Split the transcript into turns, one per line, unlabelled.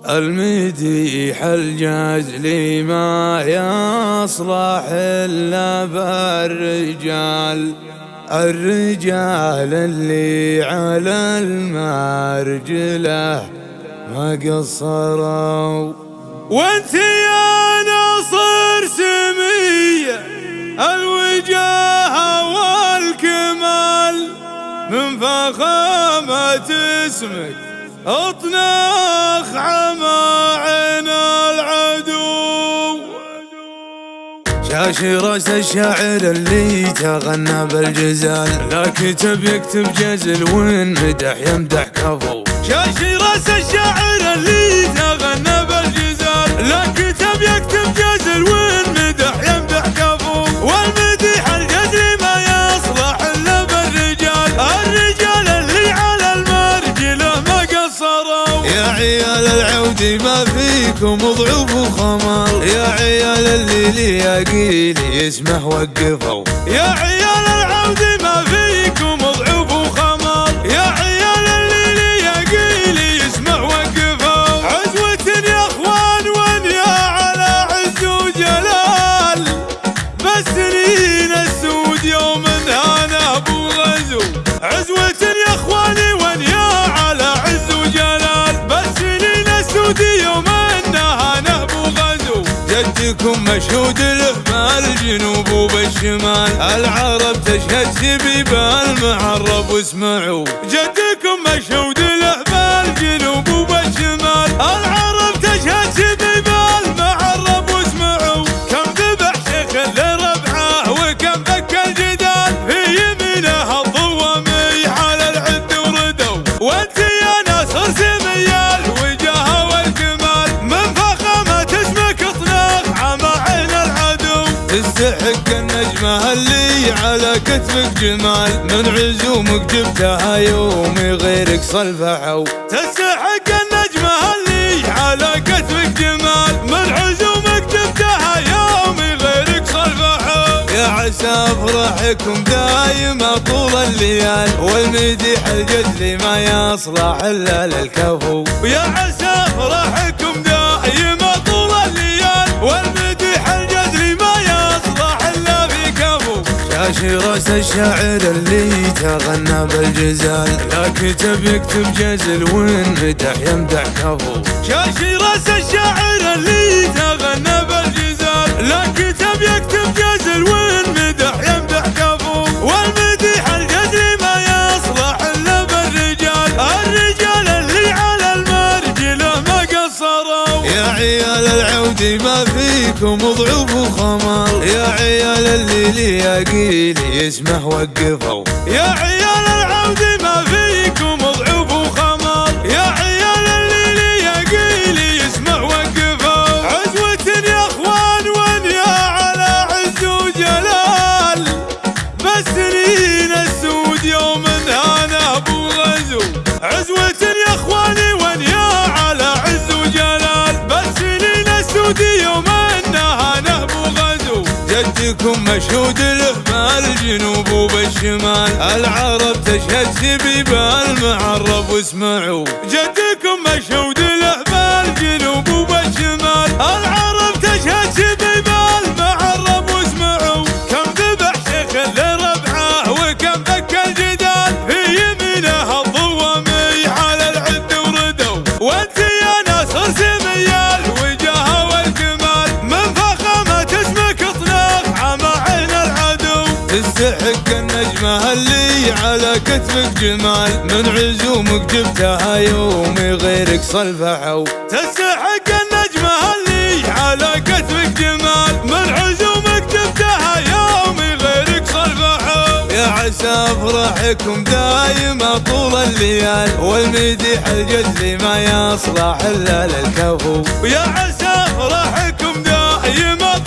المديح الجزلي ما يصلح إلا بالرجال، الرجال اللي على المرجلة ما قصروا. وانت يا ناصر سمية الوجاهة والكمال، من فخامة اسمك اطنخ عماعين العدو. شاشي راس الشاعر اللي تغنى بالجزال، لا كتب يكتب جزل ومدح يمدح كفو. شاشي راس الشاعر اللي تغنى بالجزال، لا كتب يكتب جزل ومدح يمدح كفو. والمديح الجزلي ما يصلح الا بالرجال، الرجال اللي على المرجله ما قصروا. يا عيال العود ما فيكم ضعف وخمر، يا عيال اللي لياقيلي اسمه وقفوا. يا عيال العود ما فيكم ضعف وخمر، يا عيال اللي لياقيلي اسمه وقفوا. عزوة يا اخوان وانيا على عز وجلال، بالسنين السود يوم هانا ابو غزو. عزوة يا اخواني وانيا على عز وجلال، بالسنين السود يوم هانا ابو غزو. جدكم مشهود له بالجنوب وبالشمال، العرب تشهد سبيب المعرب واسمعوا. جدكم مشهود له بالجنوب وبالشمال، العرب تشهد سبيب المعرب واسمعوا. كم ذبح شيخ لربعه وكم فك الجدال، في يمينه الضوامي على العد وردوا. وانت يا ناصر سمي الوجاهه والكمال، من فخامة اسمك اطنخ عماعين العدو. تستحق النجمة اللي على كتفك جمال، من عزومك جبتها يومي غيرك صلفحوا. تستحق النجمة اللي على كتفك جمال، من عزومك جبتها يومي غيرك صلفحوا. يا عسى افراحكم دايمة طول الليال، والمديح الجزلي ما يصلح الا للكفو. ويا عسى افراحكم دايمة طول الليال، والمديح الجزلي ما يصلح الا في كفو. شاشي راس الشاعر اللي تغنى بالجزال، لا كتب يكتب جزل ومدح يمدح كفو. شاشي راس الشاعر اللي تغنى بالجزال، لا كتب يكتب جزل ومدح يمدح كفو. والمديح الجزلي ما يصلح الا بالرجال، الرجال اللي على المرجله ما قصروا. يا عيال العود ما فيكم ضعف وخمر، يا عيال اللي لياقيلي اسمه وقفوا. يا عيال العود ما فيكم ضعف وخمر، يا عيال اللي لياقيلي اسمه وقفوا. عزوة يا اخوان وانيا على عز وجلال، بالسنين السود يوم هانا ابو غزو. عزوة يا اخواني وانيا على عز وجلال، بالسنين السود يوم هانا ابو غزو. جدكم مشهود له بالجنوب وبالشمال، العرب تشهد سبيب المعرب واسمعوا. جدكم مشهود له بالجنوب وبالشمال، العرب تشهد سبيب المعرب واسمعوا. كم ذبح شيخ لربعه وكم فك الجدال، في يمينه الضوامي على العد وردوا. وانت يا ناصر سمي الوجاهه والكمال، من فخامة اسمك اطنخ عماعين العدو. تستحق النجمة اللي على كتفك جمال، من عزومك جبتها يومي غيرك صلفحوا. تستحق النجمة اللي على كتفك جمال، من عزومك جبتها يومي غيرك صلفحوا. يا عسى افراحكم دايمة طول الليال، والمديح الجزلي ما يصلح الا للكفو. ويا عسى افراحكم دايمة